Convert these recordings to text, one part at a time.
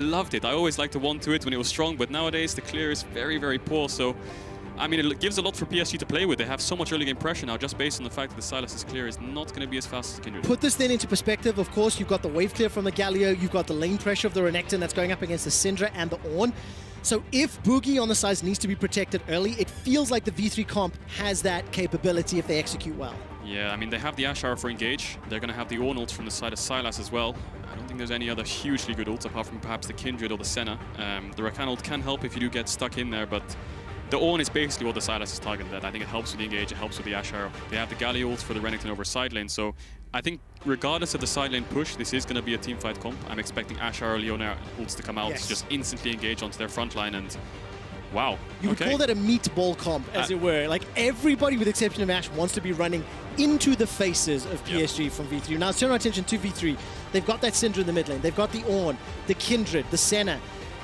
loved it. I always liked the 1-2 it when it was strong, but nowadays the clear is very, very poor. So, I mean, it gives a lot for PSG to play with. They have so much early game pressure now, just based on the fact that the Silas's clear is not going to be as fast as Kindred. Put this then into perspective. Of course, you've got the wave clear from the Galio, you've got the lane pressure of the Renekton that's going up against the Syndra and the Ornn. So if Boogie on the sides needs to be protected early, it feels like the V3 comp has that capability if they execute well. Yeah, I mean, they have the Ashara for engage. They're going to have the Ornn ult from the side of Sylas as well. I don't think there's any other hugely good ults apart from perhaps the Kindred or the Senna. The Rakan ult can help if you do get stuck in there, but the Ornn is basically what the Sylas is targeted at. I think it helps with the engage, it helps with the Ashara. They have the Galio ult for the Renekton over side lane, so I think regardless of the side lane push, this is going to be a teamfight comp. I'm expecting Ashara or Leona ults to come out, just instantly engage onto their front line, and wow. You would call that a meatball comp, as it were. Like, everybody, with the exception of Ash, wants to be running into the faces of PSG from V3. Now, let's turn our attention to V3. They've got that Syndra in the mid lane. They've got the Ornn, the Kindred, the Senna.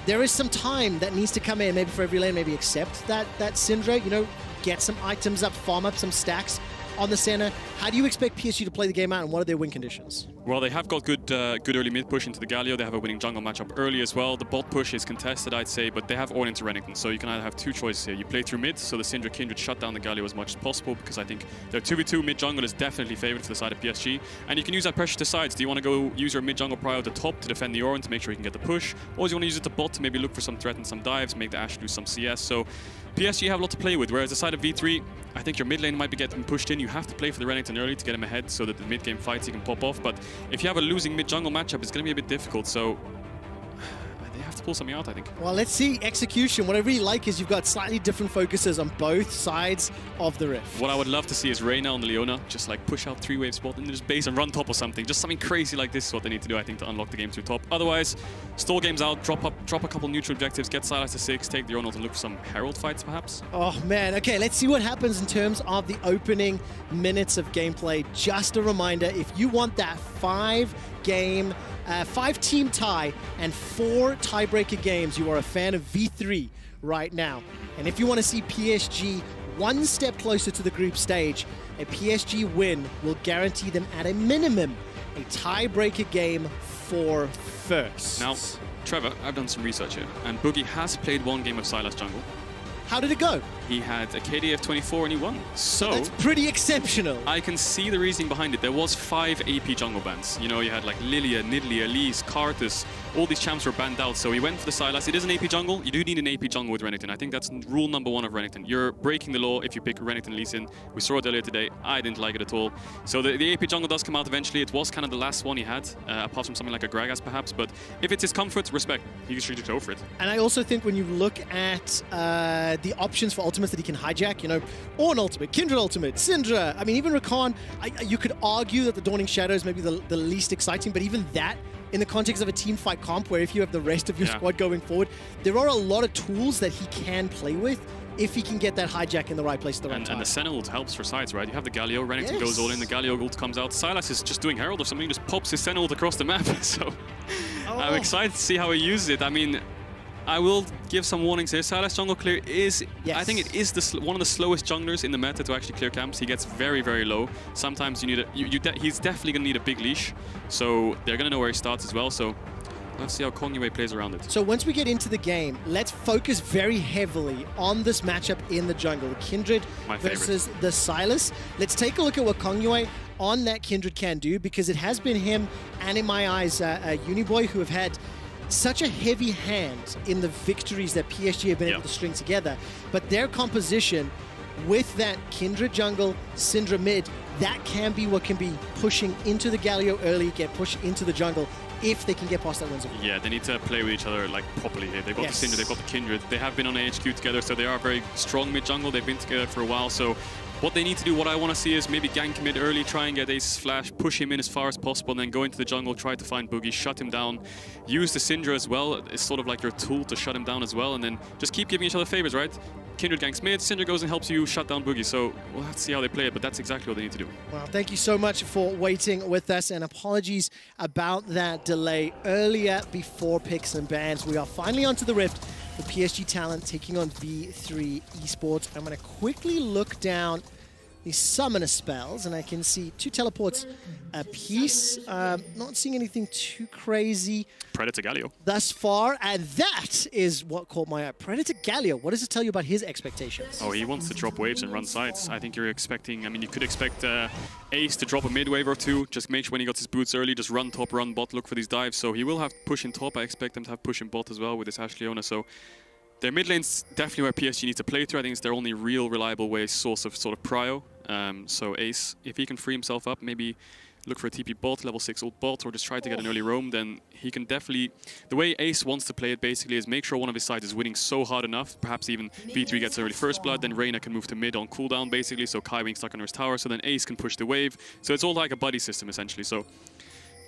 There is some time that needs to come in, maybe for every lane, maybe accept that Syndra, you know, get some items up, farm up some stacks on the Senna. How do you expect PSG to play the game out, and what are their win conditions? Well, they have got good early mid push into the Galio. They have a winning jungle matchup early as well. The bot push is contested, I'd say, but they have Ornn into Renekton, so you can either have two choices here. You play through mid, so the Syndra Kindred shut down the Galio as much as possible, because I think their 2v2 mid jungle is definitely favored for the side of PSG. And you can use that pressure to sides. Do you want to go use your mid jungle prio at the top to defend the Ornn to make sure you can get the push, or do you want to use it to bot to maybe look for some threat and some dives, make the Ashe do some CS? So PSG have a lot to play with, whereas the side of V3, I think your mid lane might be getting pushed in. You have to play for the Renekton early to get him ahead so that the mid game fights he can pop off. But if you have a losing mid jungle matchup, it's going to be a bit difficult. So they have to pull something out, I think. Well, let's see execution. What I really like is you've got slightly different focuses on both sides of the rift. What I would love to see is Reyna on the Leona, just like push out 3-wave spot and just base and run top or something. Just something crazy like this is what they need to do, I think, to unlock the game through top. Otherwise, stall games out, drop a couple neutral objectives, get Sylas to 6, take the Ornn and look for some Herald fights, perhaps. Oh, man. Okay, let's see what happens in terms of the opening minutes of gameplay. Just a reminder, if you want that 5-game 5-team tie and 4 tiebreaker games, you are a fan of V3 right now. And if you want to see PSG one step closer to the group stage, a PSG win will guarantee them at a minimum a tiebreaker game for first. Now, Trevor, I've done some research here, and Boogie has played one game of Sylas jungle. How did it go? He had a KD of 24 and he won. So that's pretty exceptional. I can see the reasoning behind it. There was 5 AP jungle bans. You know, you had like Lilia, Nidalee, Elise, Karthus. All these champs were banned out. So he went for the Sylas. It is an AP jungle. You do need an AP jungle with Renekton. I think that's rule number 1 of Renekton. You're breaking the law if you pick Renekton Lee Sin. We saw it earlier today. I didn't like it at all. So the AP jungle does come out eventually. It was kind of the last one he had, apart from something like a Gragas perhaps. But if it's his comfort, respect. He just should go for it. And I also think when you look at the options for ultimates that he can hijack, you know, Ornn ultimate, Kindred ultimate, Syndra, I mean, even Rakan, you could argue that the Dawning Shadow is maybe the least exciting, but even that, in the context of a team fight comp, where if you have the rest of your squad going forward, there are a lot of tools that he can play with if he can get that hijack in the right place at the right time. And the Senna ult helps for sides, right? You have the Galio, Renekton goes all in, the Galio ult comes out, Sylas is just doing Herald or something, just pops his Senna ult across the map, so I'm excited to see how he uses it. I mean, I will give some warnings here. Sylas jungle clear is, I think it is one of the slowest junglers in the meta to actually clear camps. He gets very, very low. Sometimes you need he's definitely going to need a big leash. So they're going to know where he starts as well. So let's see how Kongyue plays around it. So once we get into the game, let's focus very heavily on this matchup in the jungle. The Kindred versus the Sylas. Let's take a look at what Kongyue on that Kindred can do, because it has been him and, in my eyes, Uniboy, who have had such a heavy hand in the victories that PSG have been able to string together. But their composition with that Kindred jungle, Syndra mid, that can be what can be pushing into the Galio early, get pushed into the jungle if they can get past that wins. Yeah, they need to play with each other like properly here. They've got the Syndra, they've got the Kindred. They have been on AHQ together, so they are very strong mid jungle. They've been together for a while, so what they need to do, what I want to see, is maybe gank mid early, try and get Ace's flash, push him in as far as possible, and then go into the jungle, try to find Boogie, shut him down. Use the Syndra as well. It's sort of like your tool to shut him down as well, and then just keep giving each other favors, right? Kindred ganks mid, Syndra goes and helps you shut down Boogie, so we'll have to see how they play it, but that's exactly what they need to do. Well, thank you so much for waiting with us, and apologies about that delay earlier before picks and bans. We are finally onto the Rift with PSG Talent taking on V3 Esports. I'm going to quickly look down the summoner spells, and I can see 2 teleports apiece. Not seeing anything too crazy. Predator Galio. Thus far, and that is what caught my eye. Predator Galio, what does it tell you about his expectations? Oh, he wants to drop waves and run sides. I think you're expecting, I mean, you could expect Ace to drop a mid wave or 2. Just make sure when he got his boots early, just run top, run bot, look for these dives. So he will have push in top. I expect them to have push in bot as well with this Ashe Leona. So their mid lane's definitely where PSG needs to play through. I think it's their only real reliable way source of sort of prio. So Ace, if he can free himself up, maybe look for a TP bot, level 6 ult bot, or just try to get an early roam, then he can definitely... The way Ace wants to play it basically is make sure one of his sides is winning so hard enough, perhaps even V3 gets early first blood, then Reyna can move to mid on cooldown basically, so Kai being stuck under his tower, so then Ace can push the wave. So it's all like a buddy system essentially. So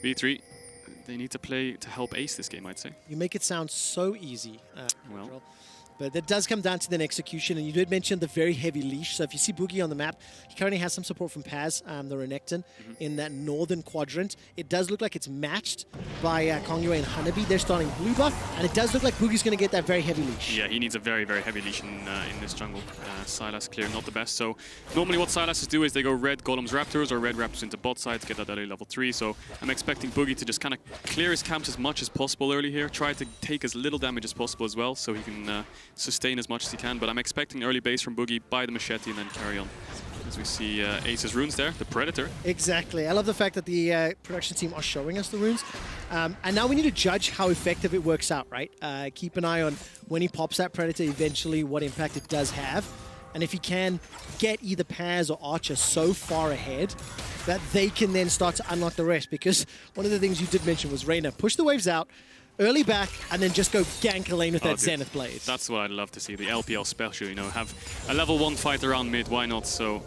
V3, they need to play to help Ace this game, I'd say. You make it sound so easy. Well, but that does come down to the execution, and you did mention the very heavy leash. So if you see Boogie on the map, he currently has some support from Paz, the Renekton, in that northern quadrant. It does look like it's matched by Kongyue and Hanabi. They're starting blue buff, and it does look like Boogie's going to get that very heavy leash. Yeah, he needs a very, very heavy leash in this jungle. Sylas clear, not the best. So normally what Sylas do is they go red Golems Raptors or red Raptors into bot side to get that early level 3. So I'm expecting Boogie to just kind of clear his camps as much as possible early here. Try to take as little damage as possible as well, so he can sustain as much as he can, but I'm expecting early base from Boogie, buy the machete, and then carry on. As we see Ace's runes there, the Predator. Exactly. I love the fact that the production team are showing us the runes. And now we need to judge how effective it works out, right? Keep an eye on when he pops that Predator, eventually what impact it does have. And if he can get either Paz or Archer so far ahead that they can then start to unlock the rest. Because one of the things you did mention was Reyna, push the waves out, early back, and then just go gank a lane with that Zenith Blade. That's what I'd love to see, the LPL special, you know, have a level 1 fight around mid, why not? So,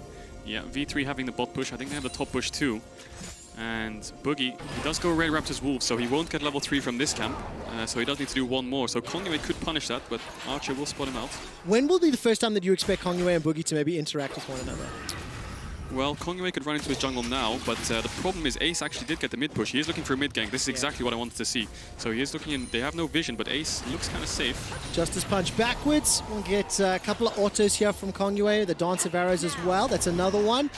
yeah, V3 having the bot push, I think they have the top push too. And Boogie, he does go Red Raptors Wolf, so he won't get level 3 from this camp, so he does need to do one more. So Kongyue could punish that, but Archer will spot him out. When will be the first time that you expect Kongyue and Boogie to maybe interact with one another? Well, Kongyue could run into his jungle now, but the problem is Ace actually did get the mid push. He is looking for a mid gank. This is exactly what I wanted to see. So he is looking in, they have no vision, but Ace looks kind of safe. Justice Punch backwards. We'll get a couple of autos here from Kongyue, the Dance of Arrows as well. That's another one.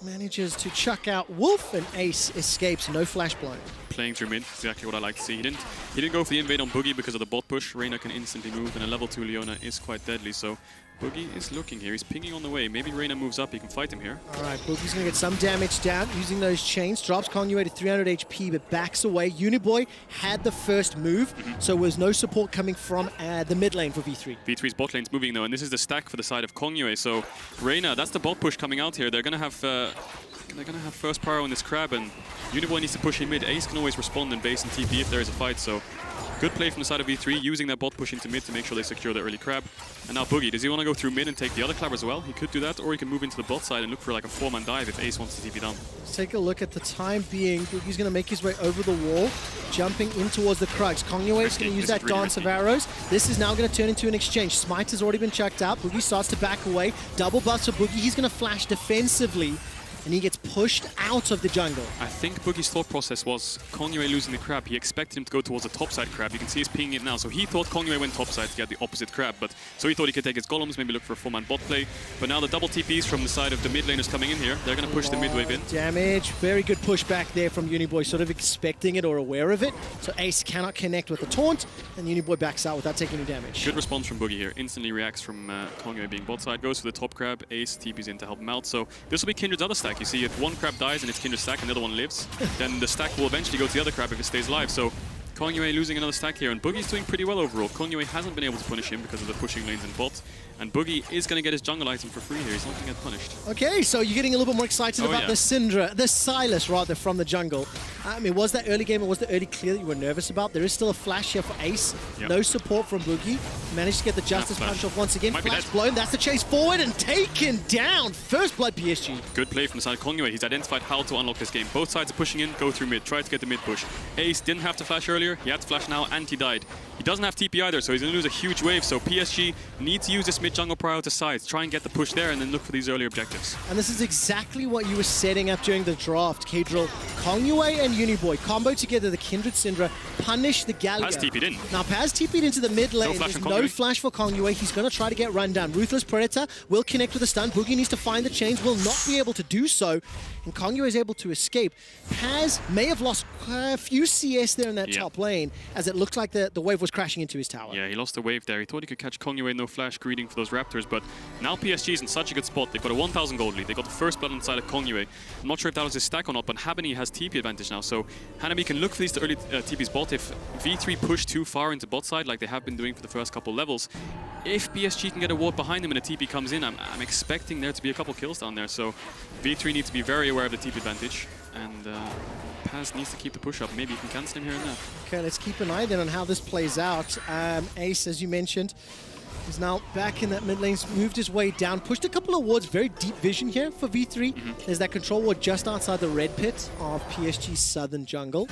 Manages to chuck out Wolf, and Ace escapes, no flash blind. Playing through mid, exactly what I like to see. He didn't go for the invade on Boogie because of the bot push. Reyna can instantly move, and a level 2 Leona is quite deadly. So Boogie is looking here. He's pinging on the way. Maybe Reyna moves up. He can fight him here. All right, Boogie's going to get some damage down using those chains. Drops Kongyue to 300 HP, but backs away. Uniboy had the first move, so there was no support coming from the mid lane for V3. V3's bot lane's moving though, and this is the stack for the side of Kongyue. So Reyna, that's the bot push coming out here. They're going to have first power on this crab, and Uniboy needs to push in mid. Ace can always respond in base and TP if there is a fight, so good play from the side of V3, using that bot push into mid to make sure they secure the early crab. And now Boogie, does he want to go through mid and take the other crab as well? He could do that, or he can move into the bot side and look for like a 4-man dive if Ace wants to TP down. Let's take a look at the time being. Boogie's going to make his way over the wall, jumping in towards the Krugs. Kongyue is going to use that Dance of Arrows. This is now going to turn into an exchange. Smite has already been chucked out. Boogie starts to back away. Double buffs for Boogie. He's going to flash defensively, and he gets pushed out of the jungle. I think Boogie's thought process was Kongyue losing the crab. He expected him to go towards the top side crab. You can see he's pinging it now. So he thought Kongyue went top side to get the opposite crab. But so he thought he could take his golems, maybe look for a 4-man bot play. But now the double TPs from the side of the mid laners coming in here. They're going to push the mid wave in. Damage. Very good push back there from Uniboy, sort of expecting it or aware of it. So Ace cannot connect with the taunt, and Uniboy backs out without taking any damage. Good response from Boogie here. Instantly reacts from Kongyue being bot side. Goes for the top crab. Ace TPs in to help him out. So this will be Kindred's other stack. You see if one crab dies and it's Kindred's stack and the other one lives, then the stack will eventually go to the other crab if it stays alive. So Kongyue losing another stack here, and Boogie's doing pretty well overall. Kongyue hasn't been able to punish him because of the pushing lanes in bot, and Boogie is going to get his jungle item for free here. He's not going to get punished. Okay, so you're getting a little bit more excited about the Syndra, the Sylas rather, from the jungle. I mean, was that early game or was the early clear that you were nervous about? There is still a flash here for Ace. Yep. No support from Boogie. Managed to get the Justice Punch off once again. Flash blown. That's the chase forward and taken down. First blood PSG. Good play from the side of Kongyue. He's identified how to unlock this game. Both sides are pushing in, go through mid. Try to get the mid push. Ace didn't have to flash earlier. He had to flash now and he died. He doesn't have TP either, so he's going to lose a huge wave. So PSG need to use this mid jungle prior to sides. Try and get the push there and then look for these early objectives. And this is exactly what you were setting up during the draft, Kadril. Kongyue and Uniboy. Combo together the Kindred Syndra, punish the Galio. Paz TP'd in. Now Paz TP'd into the mid lane. Flash There's from no Kongyue. flash for Kongyue. He's going to try to get run down. Ruthless Predator will connect with a stun. Boogie needs to find the chains, will not be able to do so. And Kongyue is able to escape. Paz may have lost a few CS there in that top lane, as it looked like the wave was crashing into his tower. Yeah, he lost the wave there. He thought he could catch Kongyue, no flash, greeting for those Raptors, but now PSG is in such a good spot. They've got a 1,000 gold lead. They got the first blood inside of Kongyue. I'm not sure if that was his stack or not, but Habani has TP advantage now, so Hanami can look for these early TPs bot. If V3 push too far into bot side, like they have been doing for the first couple levels, if PSG can get a ward behind them and a TP comes in, I'm expecting there to be a couple kills down there, so V3 needs to be very aware of the TP advantage, and Paz needs to keep the push up. Maybe he can cancel him here and there. Okay, let's keep an eye then on how this plays out. Ace, as you mentioned, is now back in that mid lane, moved his way down, pushed a couple of wards, very deep vision here for V3. There's that control ward just outside the red pit of PSG's southern jungle.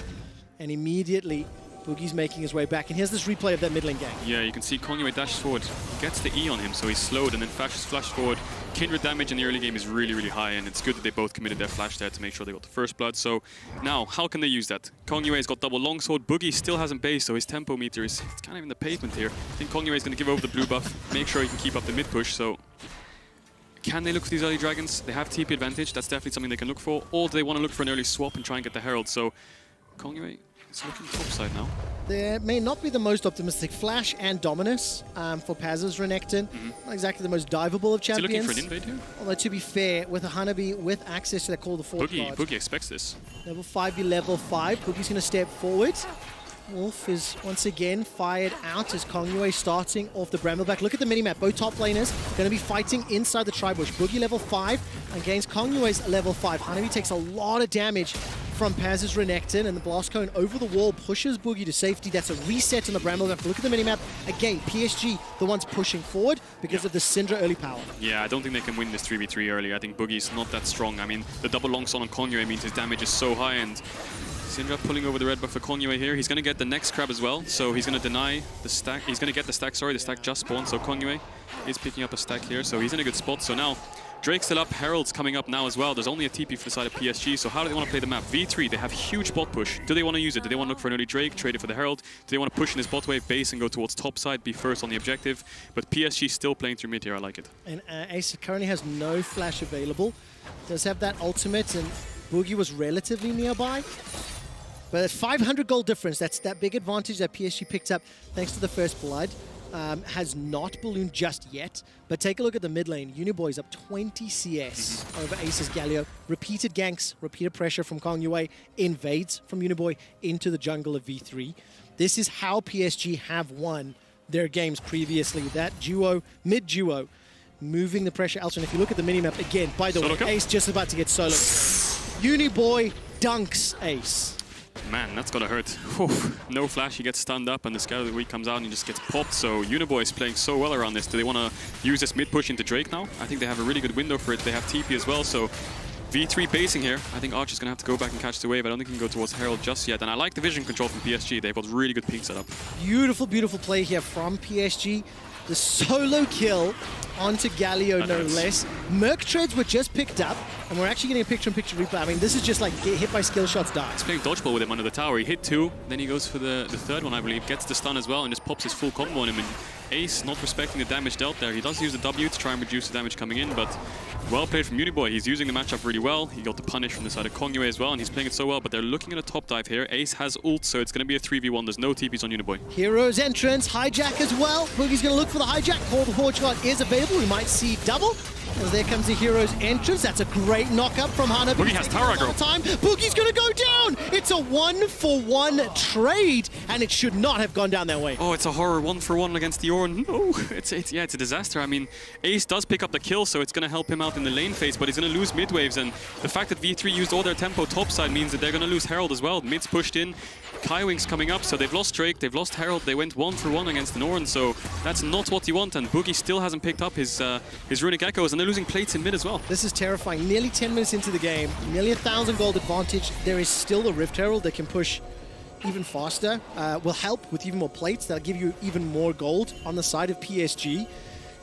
And immediately, Boogie's making his way back. And here's this replay of that mid lane gang. Yeah, you can see Kongyue dashes forward, gets the E on him, so he's slowed and then flashes forward. Kindred damage in the early game is really, really high, and it's good that they both committed their flash there to make sure they got the first blood. So now, how can they use that? Kongyue's got double longsword. Boogie still hasn't base, so his tempo meter is kind of in the pavement here. I think Kongyue is going to give over the blue buff, make sure he can keep up the mid push. So can they look for these early dragons? They have TP advantage. That's definitely something they can look for. Or do they want to look for an early swap and try and get the Herald? So Kongyue is looking topside now. There may not be the most optimistic flash and Dominus for Paz's Renekton. Not exactly the most diveable of champions. Is he looking for an invade here? Although to be fair, with a Hanabi with access to that Call the Forge cards, Boogie expects this. level 5 be level 5. Boogie's going to step forward. Wolf is once again fired out as Kongyue starting off the Brambleback. Look at the minimap. Both top laners going to be fighting inside the Tribush. Boogie level 5 against Kongyue's level 5. Hanabi takes a lot of damage from Paz's Renekton, and the Blast Cone over the wall pushes Boogie to safety. That's a reset on the Brambleback. Look at the minimap. Again, PSG, the ones pushing forward because of the Syndra early power. Yeah, I don't think they can win this 3v3 early. I think Boogie's not that strong. I mean, the double longsword on Kongyue means his damage is so high, and Syndra pulling over the red buff for Kongyue here. He's going to get the next crab as well, so he's going to deny the stack. He's going to get the stack, sorry, the stack just spawned, so Kongyue is picking up a stack here, so he's in a good spot. So now, Drake's still up, Herald's coming up now as well. There's only a TP for the side of PSG, so how do they want to play the map? V3, they have huge bot push. Do they want to use it? Do they want to look for an early Drake, trade it for the Herald? Do they want to push in this bot wave base and go towards top side, be first on the objective? But PSG still playing through mid here, I like it. And Ace currently has no flash available. Does have that ultimate, and Boogie was relatively nearby. But at 500 gold difference, that's that big advantage that PSG picked up thanks to the first blood. Has not ballooned just yet, but take a look at the mid lane. Uniboy's up 20 CS over Ace's Galio. Repeated ganks, repeated pressure from Kongyue, invades from Uniboy into the jungle of V3. This is how PSG have won their games previously. That duo, mid duo, moving the pressure elsewhere. And if you look at the minimap again, by the way, Ace just about to get solo. Uniboy dunks Ace. Man, that's gotta hurt. Whew. No flash, he gets stunned up, and the Scatter of the Week comes out and he just gets popped. So Uniboy is playing so well around this. Do they want to use this mid push into Drake now? I think they have a really good window for it. They have TP as well, so V3 basing here. I think Archer's gonna have to go back and catch the wave. I don't think he can go towards Herald just yet. And I like the vision control from PSG. They've got really good ping setup. Beautiful, beautiful play here from PSG. The solo kill onto Galio, no less. Merc treads were just picked up, and we're actually getting a picture-in-picture replay. I mean, this is just like get hit by skill shots, die. He's playing dodgeball with him under the tower. He hit 2, then he goes for the third one, I believe. Gets the stun as well, and just pops his full combo on him. And Ace not respecting the damage dealt there. He does use the W to try and reduce the damage coming in, but well played from Uniboy. He's using the matchup really well. He got the punish from the side of Kongyue as well, and he's playing it so well, but they're looking at a top dive here. Ace has ult, so it's going to be a 3v1. There's no TPs on Uniboy. Hero's entrance, hijack as well. Boogie's going to look for the hijack. Call the Forge card is available. We might see double. As there comes the Hero's entrance. That's a great knock-up from Hanabi. Boogie has tower aggro. Boogie's going to go down. It's a 1-for-1 trade, and it should not have gone down that way. Oh, it's a horror 1-for-1 against the Ornn. No, it's a disaster. I mean, Ace does pick up the kill, so it's going to help him out in the lane phase, but he's going to lose mid waves, and the fact that V3 used all their tempo topside means that they're going to lose Herald as well. Mid's pushed in. Kaiwing's coming up, so they've lost Drake, they've lost Herald, they went 1-for-1 against the Ornn, so that's not what you want, and Boogie still hasn't picked up his Runic Echoes, and they're losing plates in mid as well. This is terrifying. Nearly 10 minutes into the game, nearly 1,000 gold advantage. There is still the Rift Herald that can push even faster, will help with even more plates. That'll give you even more gold on the side of PSG.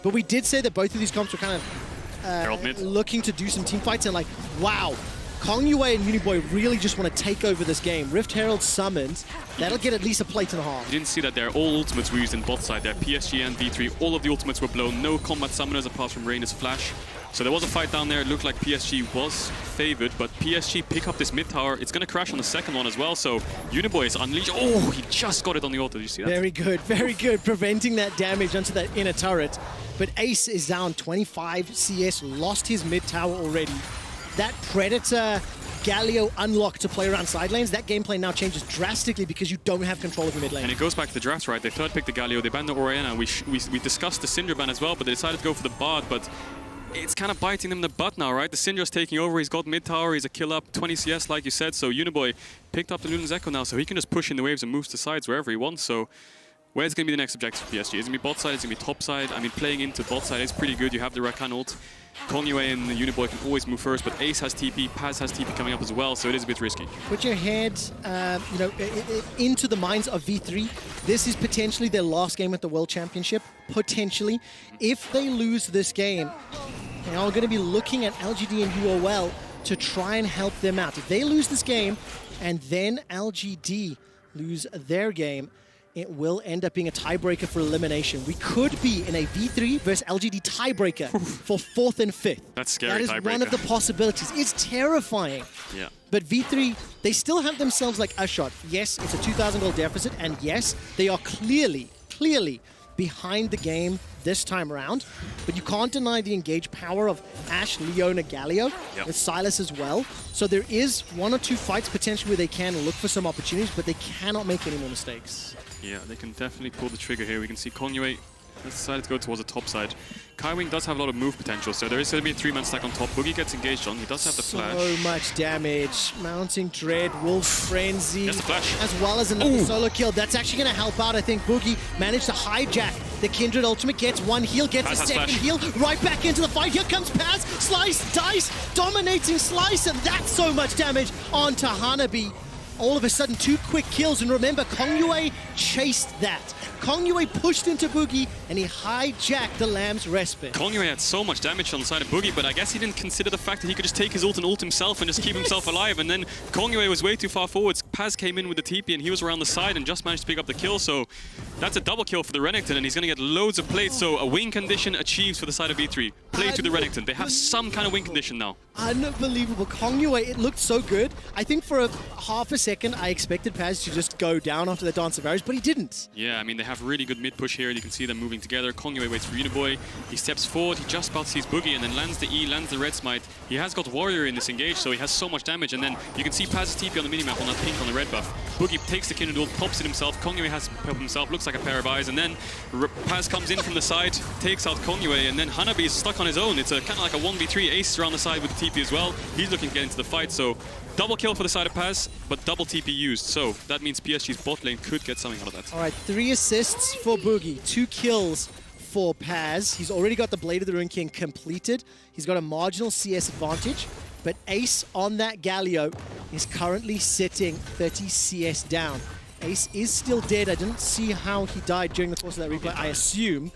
But we did say that both of these comps were kind of looking to do some team fights, and like, wow, Kong Yue and Uniboy really just want to take over this game. Rift Herald summoned. That'll get at least a plate and a half. You didn't see that there. All ultimates were used in bot side there. PSG and V3, all of the ultimates were blown. No combat summoners apart from Reyna's flash. So there was a fight down there. It looked like PSG was favored, but PSG pick up this mid tower. It's going to crash on the second one as well. So Uniboy is unleashed. Oh, he just got it on the ult. Did you see that? Very good, very good. Preventing that damage onto that inner turret. But Ace is down 25 CS, lost his mid tower already. That Predator Galio unlock to play around side lanes, that gameplay now changes drastically because you don't have control of your mid lane. And it goes back to the draft, right? They third picked the Galio, they banned the Orianna. We discussed the Syndra ban as well, but they decided to go for the Bard, but it's kind of biting them in the butt now, right? The Syndra's taking over, he's got mid tower, he's a kill up, 20 CS like you said, so Uniboy picked up the Luna's Echo now, so he can just push in the waves and moves to sides wherever he wants, so where's going to be the next objective for PSG? Is it going to be bot side? Is it going to be top side? I mean, playing into bot side is pretty good. You have the Rakan ult. Kong Yue and the Uniboy can always move first, but Ace has TP, Paz has TP coming up as well, so it is a bit risky. Put your head, into the minds of V3. This is potentially their last game at the World Championship, potentially. If they lose this game, they are going to be looking at LGD and UOL to try and help them out. If they lose this game and then LGD lose their game, it will end up being a tiebreaker for elimination. We could be in a V3 versus LGD tiebreaker for 4th and 5th. That's scary. That is one of the possibilities. It's terrifying. Yeah. But V3, they still have themselves like a shot. Yes, it's a 2,000 gold deficit, and yes, they are clearly behind the game this time around, but you can't deny the engaged power of Ashe, Leona, Galio, with Sylas as well. So there is 1 or 2 fights potentially where they can look for some opportunities, but they cannot make any more mistakes. Yeah, they can definitely pull the trigger here. We can see Kong Yue has decided to go towards the top side. Kaiwing does have a lot of move potential, so there is going to be a 3-man stack on top. Boogie gets engaged on. He does have the flash. So much damage. Mounting Dread, Wolf Frenzy, the flash. as well as another solo kill. That's actually going to help out. I think Boogie managed to hijack the Kindred ultimate, gets one heal, gets a second heal, right back into the fight. Here comes Paz, Slice, Dice, dominating Slice, and that's so much damage onto Hanabi. All of a sudden, 2 quick kills, and remember, Kong Yue chased that. Kong Yue pushed into Boogie, and he hijacked the Lamb's Respite. Kong Yue had so much damage on the side of Boogie, but I guess he didn't consider the fact that he could just take his ult and ult himself and just keep himself alive, and then Kong Yue was way too far forwards. Paz came in with the TP, and he was around the side and just managed to pick up the kill, so that's a double kill for the Renekton, and he's going to get loads of plates, so a win condition achieved for the side of V3. Play to the Renekton. They have some kind of win condition now. Unbelievable. Kong Yue, it looked so good. I think for half a second, I expected Paz to just go down after the Dance of Arrows, but he didn't. Yeah, I mean, they have really good mid push here. You can see them moving together. Kong Yue waits for Uniboy. He steps forward. He just about sees Boogie and then lands the E, lands the red smite. He has got Warrior in this engage, so he has so much damage. And then you can see Paz's TP on the minimap on that pink on the red buff. Boogie takes the Kindred ult, pops it himself. Kong Yue has helped himself. Looks like a pair of eyes. And then Paz comes in from the side, takes out Kong Yue, and then Hanabi is stuck on his own. It's a kind of like a 1v3. Ace around the side with the TP as well. He's looking to get into the fight, so double kill for the side of Paz, but double TP used. So that means PSG's bot lane could get something out of that. All right, 3 assists for Boogie, 2 kills for Paz. He's already got the Blade of the Rune King completed. He's got a marginal CS advantage, but Ace on that Galio is currently sitting 30 CS down. Ace is still dead. I didn't see how he died during the course of that replay. I assume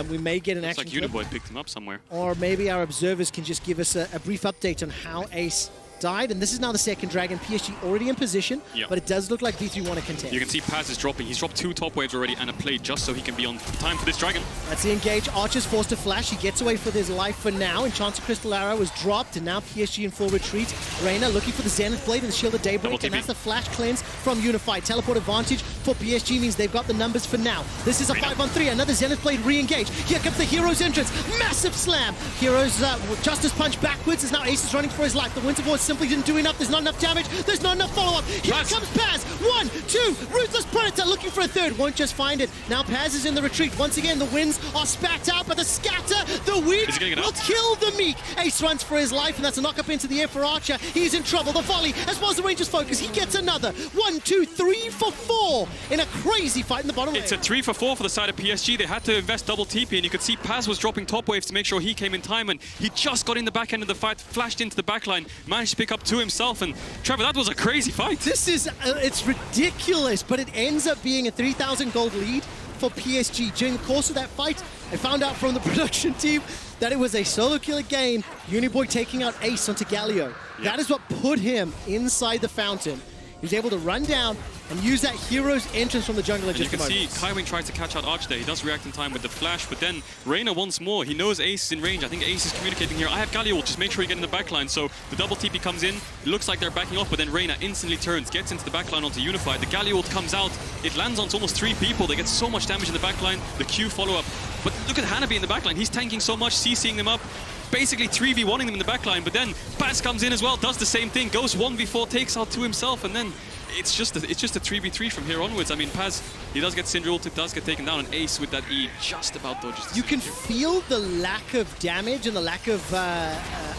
we may get an action clip. Looks like Uniboy picked him up somewhere. Or maybe our observers can just give us a brief update on how Ace died, and this is now the second dragon. PSG already in position, but it does look like V3 want to contest. You can see Paz is dropping. He's dropped 2 top waves already and a plate just so he can be on time for this dragon. That's the engage. Archer's forced to flash. He gets away with his life for now. Enchanted Crystal Arrow was dropped, and now PSG in full retreat. Reyna looking for the Zenith Blade and the Shield of Daybreak, and that's the flash cleanse from Unified. Teleport advantage for PSG means they've got the numbers for now. This is a 5-on-3. Another Zenith Blade re-engage. Here comes the Hero's entrance. Massive slam. Hero's Justice Punch backwards as now Ace is running for his life. The Winter Voice simply didn't do enough. There's not enough damage. There's not enough follow-up. Here comes Paz. 1, 2. Ruthless Predator looking for a third. Won't just find it. Now Paz is in the retreat. Once again, the winds are spat out, but the scatter, the weak will kill the meek. Ace runs for his life, and that's a knock-up into the air for Archer. He's in trouble. The volley, as well as the Ranger's focus. He gets another. 1, 2, 3 for 4 in a crazy fight in the bottom lane. It's a 3 for 4 for the side of PSG. They had to invest double TP, and you could see Paz was dropping top waves to make sure he came in time, and he just got in the back end of the fight, flashed into the backline, managed to pick up 2 himself, and Trevor, that was a crazy fight. This is, it's ridiculous, but it ends up being a 3,000 gold lead for PSG. During the course of that fight, I found out from the production team that it was a solo killer game. Uniboy taking out Ace onto Galio. That is what put him inside the fountain. He was able to run down and use that hero's entrance from the jungle in just a moment. You can see Kaiwing tries to catch out Arch there. He does react in time with the flash, but then Reyna once more. He knows Ace is in range. I think Ace is communicating here. I have Galio, just make sure you get in the backline. So the double TP comes in. It looks like they're backing off, but then Reyna instantly turns, gets into the backline onto Unified. The Galio ult comes out. It lands onto almost 3 people. They get so much damage in the backline. The Q follow-up. But look at Hanabi in the backline. He's tanking so much, CCing them up. Basically 3v1ing them in the backline, but then Paz comes in as well, does the same thing, goes 1v4, takes out 2 himself, and then it's just a 3v3 from here onwards. I mean, Paz, he does get Syndra ult, it does get taken down, and Ace with that E just about dodges. You can feel the lack of damage and the lack of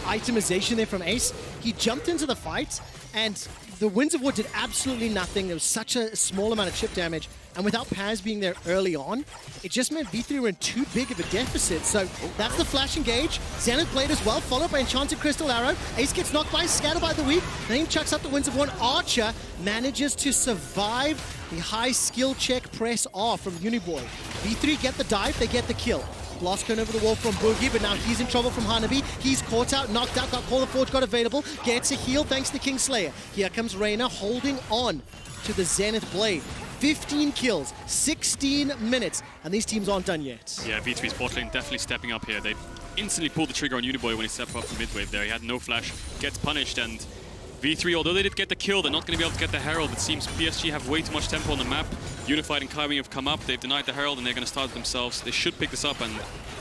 itemization there from Ace. He jumped into the fight, and the Winds of War did absolutely nothing. There was such a small amount of chip damage, and without Paz being there early on, it just meant V3 were in too big of a deficit. So that's the flash engage. Zenith Blade as well, followed by Enchanted Crystal Arrow. Ace gets knocked by Scatter by the weak. Then he chucks up the Winds of War. Archer manages to survive the high skill check press off from Uniboy. V3 get the dive, they get the kill. Blast Cone over the wall from Boogie, but now he's in trouble from Hanabi. He's caught out, knocked out, got Call of Forge, got available, gets a heal thanks to Kingslayer. Here comes Reyna holding on to the Zenith Blade. 15 kills, 16 minutes, and these teams aren't done yet. Yeah, V3's bot lane definitely stepping up here. They instantly pulled the trigger on Uniboy when he stepped up the mid-wave there. He had no flash, gets punished, and V3, although they did get the kill, they're not going to be able to get the Herald. It seems PSG have way too much tempo on the map. Unified and Kaiwing have come up, they've denied the Herald, and they're going to start it themselves. They should pick this up, and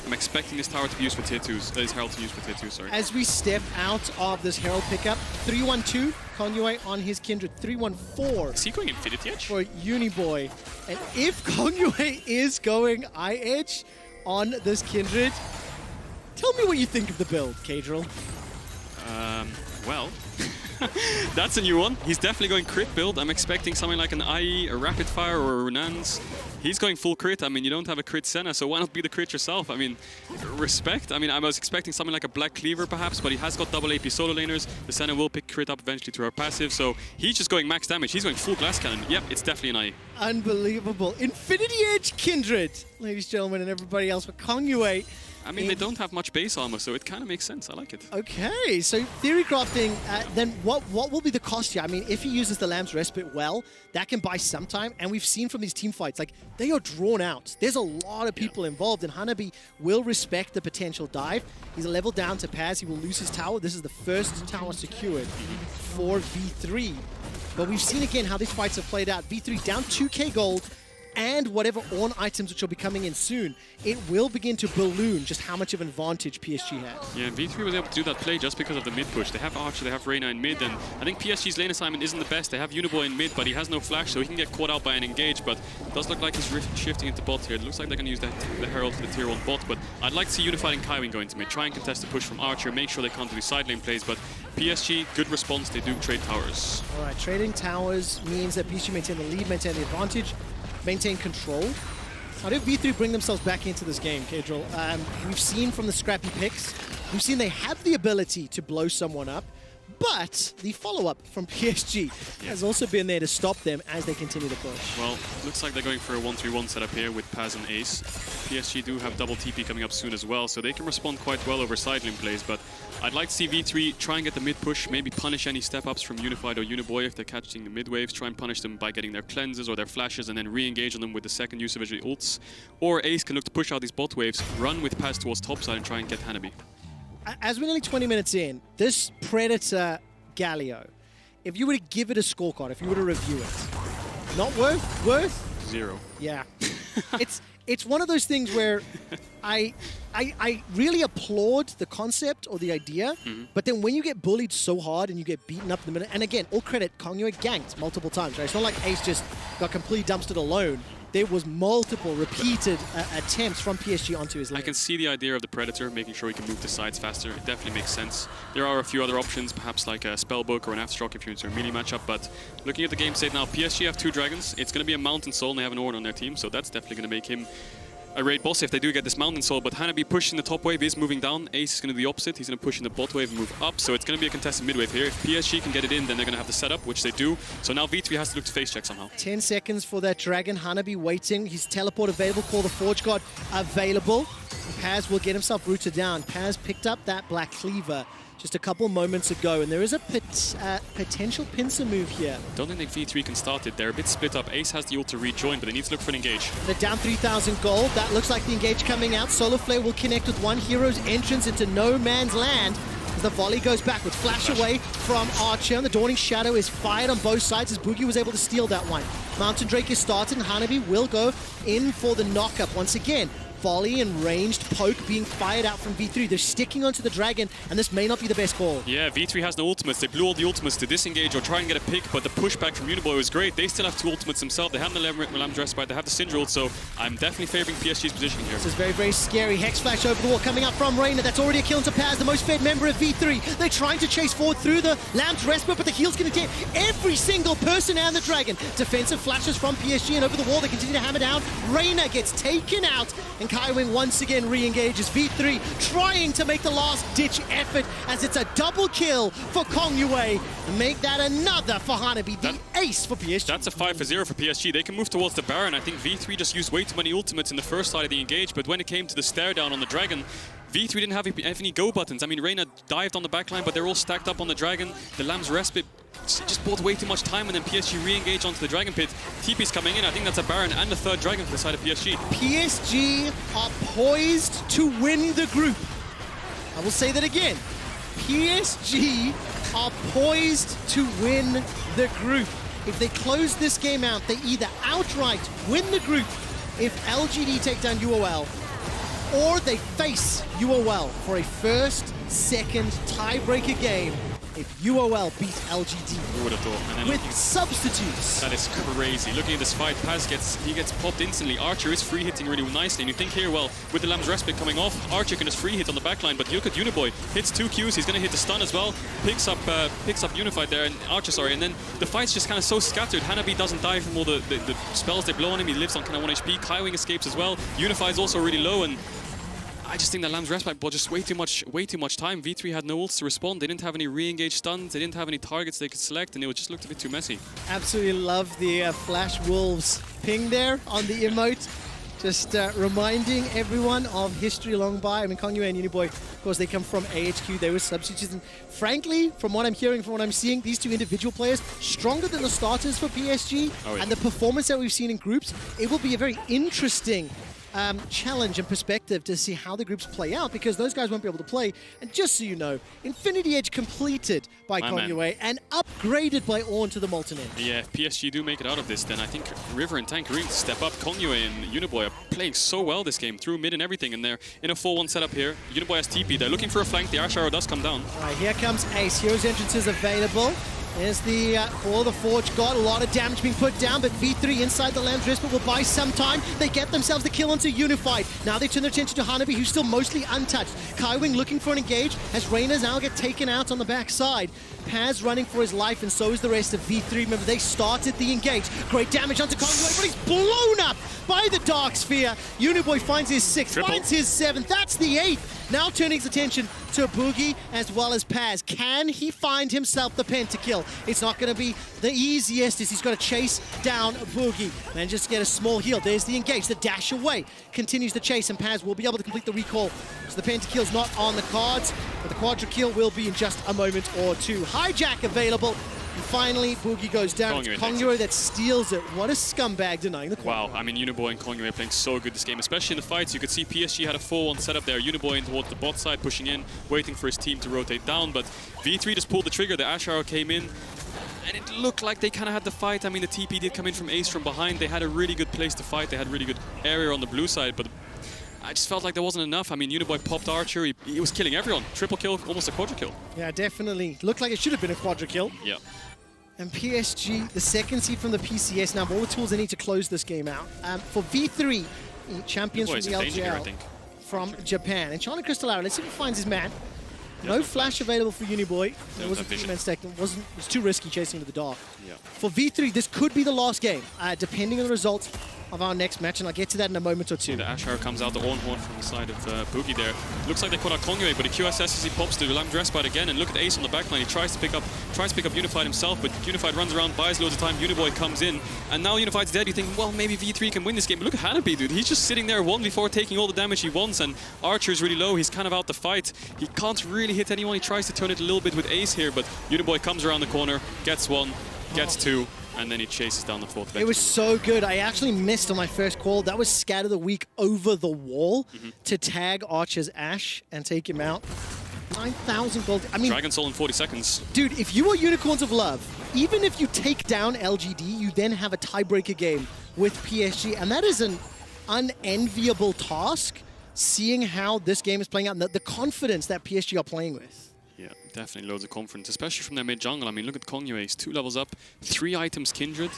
I'm expecting this tower to be used for tier 2s. This Herald to be used for tier 2, sorry. As we step out of this Herald pickup, 3-1-2, Kongyue on his Kindred, 3-1-4. Is he going Infinity Edge? For Uniboy. And if Kongyue is going I-Edge on this Kindred, tell me what you think of the build, Kadril. Well, that's a new one. He's definitely going crit build. I'm expecting something like an IE, a Rapid Fire, or a Runans. He's going full crit. I mean, you don't have a crit Senna, so why not be the crit yourself? I mean, respect. I mean, I was expecting something like a Black Cleaver, perhaps, but he has got double AP solo laners. The Senna will pick crit up eventually through our passive, so he's just going max damage. He's going full Glass Cannon. Yep, it's definitely an IE. Unbelievable. Infinity Edge Kindred, ladies and gentlemen, and everybody else, but Kongyue. I mean, they don't have much base armor, so it kind of makes sense. I like it. Okay, so theory crafting, then what will be the cost here? I mean, if he uses the Lamb's Respite well, that can buy some time, and we've seen from these team fights, like, they are drawn out. There's a lot of people involved, and Hanabi will respect the potential dive. He's a level down to Paz. He will lose his tower. This is the first tower secured for V3. But we've seen again how these fights have played out. V3 down 2k gold, and whatever Ornn items which will be coming in soon, it will begin to balloon just how much of an advantage PSG has. Yeah, and V3 was able to do that play just because of the mid push. They have Archer, they have Reyna in mid, and I think PSG's lane assignment isn't the best. They have Uniboy in mid, but he has no flash, so he can get caught out by an engage, but it does look like he's shifting into bot here. It looks like they're going to use the Herald for the tier 1 bot, but I'd like to see Unified and Kaiwing go into mid. Try and contest the push from Archer, make sure they can't do these side lane plays, but PSG, good response. They do trade towers. All right, trading towers means that PSG maintain the lead, maintain the advantage, maintain control. How do V3 bring themselves back into this game, Kadril? We've seen from the scrappy picks, we've seen they have the ability to blow someone up, but the follow-up from PSG has also been there to stop them as they continue to push. Well, looks like they're going for a 1-3-1 setup here with Paz and Ace. PSG do have double TP coming up soon as well, so they can respond quite well over side lane plays, but I'd like to see V3 try and get the mid push, maybe punish any step-ups from Unified or Uniboy if they're catching the mid waves, try and punish them by getting their cleanses or their flashes and then re-engage on them with the second use of his ults. Or Ace can look to push out these bot waves, run with Paz towards topside and try and get Hanabi. As we're nearly 20 minutes in, this Predator Galio, if you were to give it a scorecard, if you were to review it, not worth? 0. Yeah. It's one of those things where I really applaud the concept or the idea, but then when you get bullied so hard and you get beaten up in the middle, and again, all credit, Kongyue ganked multiple times, right? It's not like Ace just got completely dumpstered alone. There was multiple repeated attempts from PSG onto his lane. I can see the idea of the Predator, making sure he can move the sides faster. It definitely makes sense. There are a few other options, perhaps like a Spellbook or an Aftershock if you're into a melee matchup, but looking at the game state now, PSG have 2 dragons. It's going to be a Mountain Soul, and they have an Ornn on their team, so that's definitely going to make him a raid boss if they do get this Mountain Soul, but Hanabi pushing the top wave is moving down. Ace is going to do the opposite. He's going to push in the bot wave and move up, so it's going to be a contested mid wave here. If PSG can get it in, then they're going to have the setup, which they do. So now V3 has to look to face check somehow. 10 seconds for that dragon. Hanabi waiting. His teleport available. Call the Forge God available. Paz will get himself rooted down. Paz picked up that Black Cleaver. just a couple moments ago, and there is a potential pincer move here. Don't think V3 can start it. They're a bit split up. Ace has the ult to rejoin, but they need to look for an engage. They're down 3,000 gold. That looks like the engage coming out. Solar Flare will connect with one hero's entrance into no man's land. As the volley goes backwards, flash away from Archer, and the Dawning Shadow is fired on both sides as Boogie was able to steal that one. Mountain Drake is started, and Hanabi will go in for the knockup once again. Volley and ranged poke being fired out from V3. They're sticking onto the dragon, and this may not be the best call. Yeah, V3 has no ultimates. They blew all the ultimates to disengage or try and get a pick, but the pushback from Uniboy was great. They still have 2 ultimates themselves. They have the Lamb's Respite, they have the Syndra ult, so I'm definitely favoring PSG's positioning here. This is very, very scary. Hex Flash over the wall coming up from Reina. That's already a kill into Paz, the most fed member of V3. They're trying to chase forward through the Lamb's Respite, but the heal's going to get every single person and the dragon. Defensive flashes from PSG, and over the wall they continue to hammer down. Reina gets taken out, and Kaiwing once again re-engages. V3 trying to make the last-ditch effort as it's a double kill for Kong Yue, and make that another for Hanabi, the ace for PSG. That's a 5-0 for PSG. They can move towards the Baron. I think V3 just used way too many ultimates in the first side of the engage, but when it came to the stare down on the dragon, V3 didn't have any go buttons. I mean, Reina dived on the backline, but they're all stacked up on the dragon. The Lamb's Respite just bought way too much time, and then PSG re-engage onto the Dragon Pit. TP's coming in. I think that's a Baron and the 3rd Dragon for the side of PSG. PSG are poised to win the group. I will say that again. PSG are poised to win the group. If they close this game out, they either outright win the group if LGD take down UOL, or they face UOL for a first, second tiebreaker game if UOL beat LGD. Who would have thought? And with substitutes. That is crazy. Looking at this fight, Paz gets popped instantly. Archer is free hitting really nicely, and you think here, well, with the Lamb's Respite coming off, Archer can just free hit on the backline. But you look at Uniboy, hits 2 Qs. He's going to hit the stun as well. Picks up Unified there, and Archer, sorry. And then the fight's just kind of so scattered. Hanabi doesn't die from all the spells they blow on him. He lives on kind of 1 HP. Kaiwing escapes as well. Unified's also really low, and I just think that Lamb's Respite bought just way too much time. V3 had no ults to respond. They didn't have any re-engage stuns. They didn't have any targets they could select, and it just looked a bit too messy. Absolutely love the Flash Wolves ping there on the emote. Just reminding everyone of history long by. I mean, Kong Yue and Uniboy, of course, they come from AHQ. They were substitutes. And frankly, from what I'm hearing, from what I'm seeing, these 2 individual players, stronger than the starters for PSG. Oh, yeah. And the performance that we've seen in groups, it will be a very interesting challenge and perspective to see how the groups play out, because those guys won't be able to play. And just so you know, Infinity Edge completed by Kong Yue and upgraded by Ornn to the Molten Edge. Yeah, if PSG do make it out of this, then I think River and Tankerine step up. Kong Yue and Uniboy are playing so well this game, through mid and everything, and they're in a 4-1 setup here. Uniboy has TP. They're looking for a flank. The Ash Arrow does come down. All right, here comes Ace. Hero's entrance is available. There's the Call of the Forge God. A lot of damage being put down, but V3 inside the Lamb's Respite will buy some time. They get themselves the kill onto Unified. Now they turn their attention to Hanabi, who's still mostly untouched. Kaiwing looking for an engage as Reina now get taken out on the backside. Paz running for his life, and so is the rest of V3. Remember, they started the engage. Great damage onto Kong Yue, but he's blown up by the Dark Sphere. Uniboy finds his 6th, finds his 7th. That's the 8th. Now turning his attention to Boogie as well as Paz. Can he find himself the pentakill? It's not going to be the easiest, as he's got to chase down Boogie. And just get a small heal. There's the engage. The dash away continues the chase, and Paz will be able to complete the recall. So the pentakill's not on the cards, but the quadra kill will be in just a moment or 2. Hijack available. And finally, Boogie goes down. Kong Yue that steals it. What a scumbag denying the quad. Wow, I mean, Uniboy and Kong Yue are playing so good this game, especially in the fights. You could see PSG had a 4-1 setup there. Uniboy in towards the bot side, pushing in, waiting for his team to rotate down. But V3 just pulled the trigger. The Ash Arrow came in, and it looked like they kind of had the fight. I mean, the TP did come in from Ace from behind. They had a really good place to fight. They had really good area on the blue side, but I just felt like there wasn't enough. I mean, Uniboy popped Archer. He was killing everyone. Triple kill, almost a quadra kill. Yeah, definitely. Looked like it should have been a quadra kill. Yeah. And PSG, the 2nd seed from the PCS, now have all the tools they need to close this game out. For V3, champions from the LGL from Japan. And China Crystal Arrow, let's see if he finds his man. No flash available for Uniboy. There was a 3-man stack. It was too risky chasing into the dark. Yeah. For V3, this could be the last game, depending on the results. of our next match, and I'll get to that in a moment or two. The Ash Arrow comes out, the Ornhorn from the side of Boogie there. Looks like they caught out Kongyue, but the QSS as he pops to Lamb Dressbite again, and look at Ace on the backline. He tries to pick up Unified himself, but Unified runs around, buys loads of time. Uniboy comes in, and now Unified's dead. You think, well, maybe V3 can win this game. But look at Hanabi, dude. He's just sitting there 1v4, taking all the damage he wants, and Archer's really low. He's kind of out the fight. He can't really hit anyone. He tries to turn it a little bit with Ace here, but Uniboy comes around the corner, gets one, gets two, and then he chases down the fourth. It was so good. I actually missed on my first call. That was Scat of the Week over the wall to tag Archer's Ash and take him out. 9,000 gold. I mean, Dragon Soul in 40 seconds. Dude, if you are Unicorns of Love, even if you take down LGD, you then have a tiebreaker game with PSG, and that is an unenviable task, seeing how this game is playing out and the confidence that PSG are playing with. Yeah, definitely loads of confidence, especially from their mid jungle. I mean, look at Kongyue. He's 2 levels up, 3 items Kindred.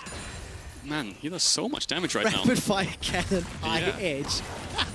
Man, he does so much damage right now. Rapid fire cannon, eye edge.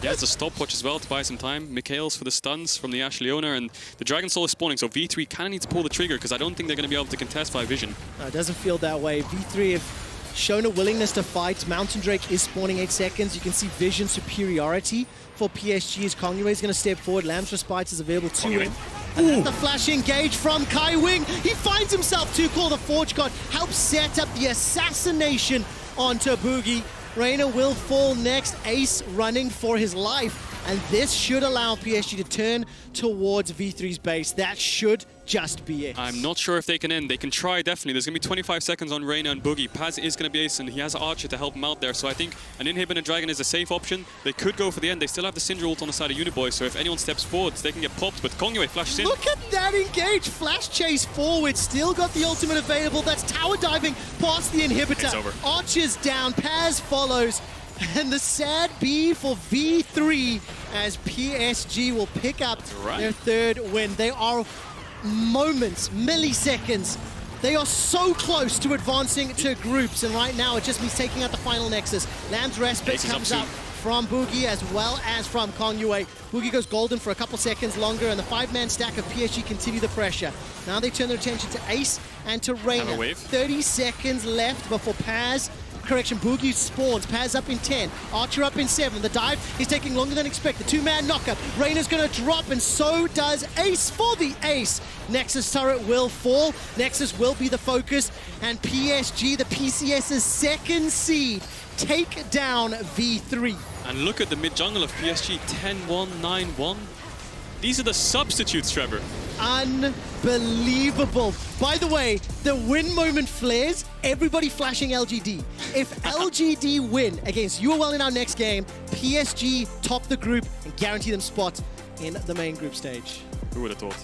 Yeah, it's a stopwatch as well to buy some time. Mikhail's for the stuns from the Ash Leona, and the Dragon Soul is spawning, so V3 kind of needs to pull the trigger because I don't think they're going to be able to contest by Vision. No, it doesn't feel that way. V3 have shown a willingness to fight. Mountain Drake is spawning 8 seconds. You can see Vision superiority for PSG as Kongyue is going to step forward. Lamb's Respite is available to him. And then the flash engage from Kai Wing. He finds himself too cool. The Forge God helps set up the assassination onto Boogie. Reina will fall next. Ace running for his life. And this should allow PSG to turn towards V3's base. That should just be it. I'm not sure if they can end. They can try, definitely. There's going to be 25 seconds on Reina and Boogie. Paz is going to be ace, and he has Archer to help him out there. So I think an Inhib and a Dragon is a safe option. They could go for the end. They still have the Syndra ult on the side of Uniboy, so if anyone steps forwards, they can get popped. But Kongyue flashes in. Look at that engage. Flash chase forward. Still got the ultimate available. That's tower diving past the inhibitor. It's over. Archer's down. Paz follows. And the sad B for V3 as PSG will pick up their third win. They are moments, milliseconds. They are so close to advancing to groups, and right now it just means taking out the final Nexus. Lamb's Respite comes up from Boogie as well as from Kongyue. Boogie goes golden for a couple seconds longer, and the 5-man stack of PSG continue the pressure. Now they turn their attention to Ace and to Reina. 30 seconds left before Paz. Correction, Boogie spawns. Paz up in 10. Archer up in 7. The dive is taking longer than expected. 2-man knockup. Reina's going to drop, and so does Ace for the ace. Nexus turret will fall. Nexus will be the focus. And PSG, the PCS's second seed, take down V3. And look at the mid-jungle of PSG. 10-1, 9-1. These are the substitutes, Trevor. Unbelievable. By the way, the win moment flares, everybody flashing LGD. If LGD win against UOL in our next game, PSG top the group and guarantee them spots in the main group stage. Who would have thought?